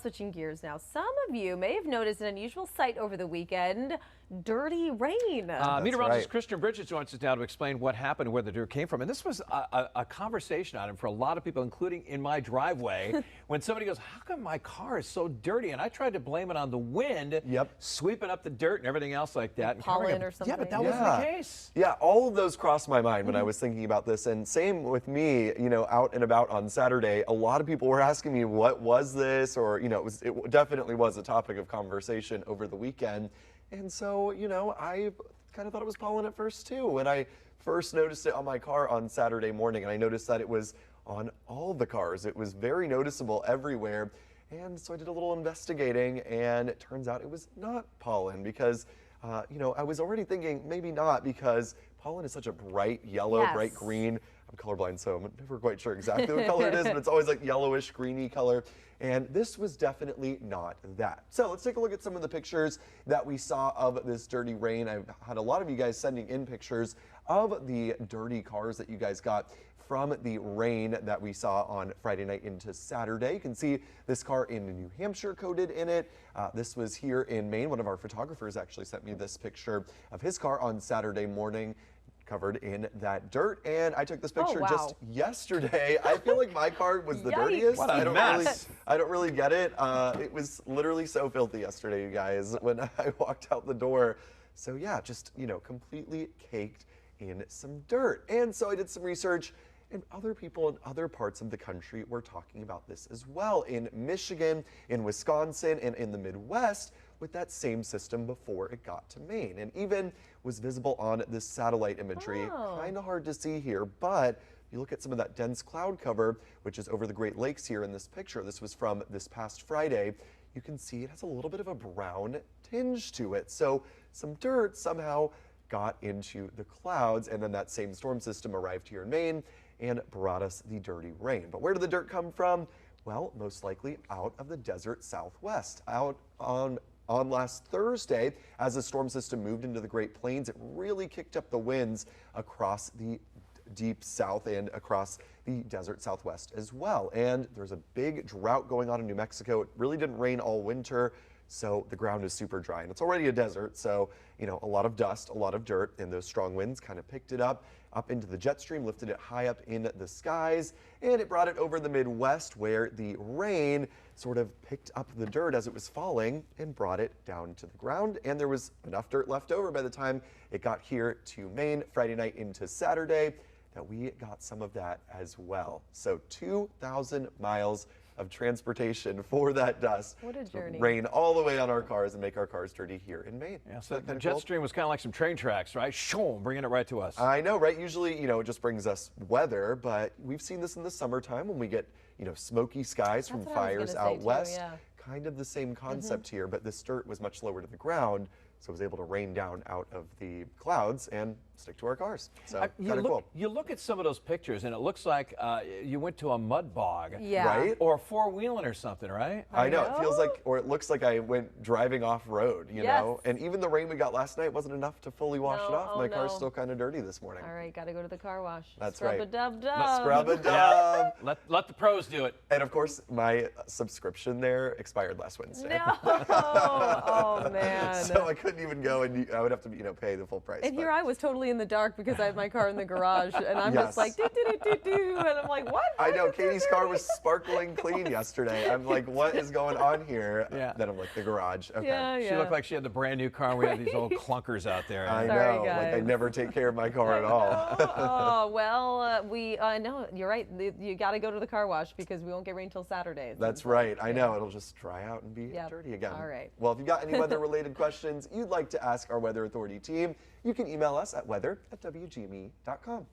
Switching gears now, some of you may have noticed an unusual sight over the weekend, dirty rain. Meteorologist Christian Bridges joins us now to explain what happened and where the dirt came from. And this was a conversation item for a lot of people, including in my driveway, when somebody goes, how come my car is so dirty? And I tried to blame it on the wind, sweeping up the dirt and everything else like that. And pollen or something. Yeah, but that wasn't the case. Yeah, all of those crossed my mind when I was thinking about this. And same with me, out and about on Saturday, a lot of people were asking me, what was this? Or, it definitely was a topic of conversation over the weekend. And so, I kind of thought it was pollen at first too. When I first noticed it on my car on Saturday morning, and I noticed that it was on all the cars. It was very noticeable everywhere. And so I did a little investigating, and it turns out it was not pollen because, I was already thinking maybe not, because pollen is such a bright yellow, bright green. I'm colorblind, so I'm never quite sure exactly what color it is, but it's always like yellowish, greeny color. And this was definitely not that. So let's take a look at some of the pictures that we saw of this dirty rain. I've had a lot of you guys sending in pictures of the dirty cars that you guys got from the rain that we saw on Friday night into Saturday. You can see this car in New Hampshire coated in it. This was here in Maine. One of our photographers actually sent me this picture of his car on Saturday morning, covered in that dirt, and I took this picture just yesterday. I feel like my car was the dirtiest. What a mess. I don't really get it. It was literally so filthy yesterday, you guys, when I walked out the door. So yeah, just, completely caked in some dirt. And so I did some research, and other people in other parts of the country were talking about this as well. In Michigan, in Wisconsin, and in the Midwest, with that same system before it got to Maine, and even was visible on this satellite imagery. Kind of hard to see here, but you look at some of that dense cloud cover, which is over the Great Lakes here in this picture. This was from this past Friday. You can see it has a little bit of a brown tinge to it. So some dirt somehow got into the clouds, and then that same storm system arrived here in Maine and brought us the dirty rain. But where did the dirt come from? Well, most likely out of the desert Southwest, out on last Thursday. As the storm system moved into the Great Plains, it really kicked up the winds across the deep south and across the desert Southwest as well. And there's a big drought going on in New Mexico. It really didn't rain all winter, so the ground is super dry, and it's already a desert, so a lot of dust, a lot of dirt, and those strong winds kind of picked it up into the jet stream, lifted it high up in the skies, and it brought it over the Midwest, where the rain sort of picked up the dirt as it was falling and brought it down to the ground. And there was enough dirt left over by the time it got here to Maine Friday night into Saturday that we got some of that as well. So 2,000 miles of transportation for that dust. What a journey. Rain all the way on our cars and make our cars dirty here in Maine. Yeah, so the jet stream was kind of like some train tracks, right? Shoom, bringing it right to us. I know, right? Usually, it just brings us weather, but we've seen this in the summertime when we get, smoky skies from fires out west. Kind of the same concept here, but this dirt was much lower to the ground, so it was able to rain down out of the clouds and stick to our cars. So kind of cool. You look at some of those pictures, and it looks like you went to a mud bog, right? Or a four-wheeling or something, right? I know. It feels like, or it looks like I went driving off-road, know? And even the rain we got last night wasn't enough to fully wash it off. My car's still kind of dirty this morning. All right, got to go to the car wash. That's right. Scrub-a-dub-dub. Scrub-a-dub. Let the pros do it. And of course, my subscription there expired last Wednesday. No. Oh, man. So I couldn't even go, and I would have to, pay the full price. And here I was totally in the dark because I had my car in the garage, and I'm just like, do, and I'm like, what? I know, Katie's car was sparkling clean yesterday. I'm like, what is going on here? Yeah. Then I'm like, the garage. Okay. Yeah. She looked like she had the brand new car, and we had these old clunkers out there. I know, Sorry, guys. like I never take care of my car at all. Oh, well, no, you're right. You got to go to the car wash because we won't get rain till Saturday. That's right. I know. It'll just dry out and be dirty again. All right. Well, if you've got any weather-related questions you'd like to ask our Weather Authority team, you can email us at weather@wgme.com.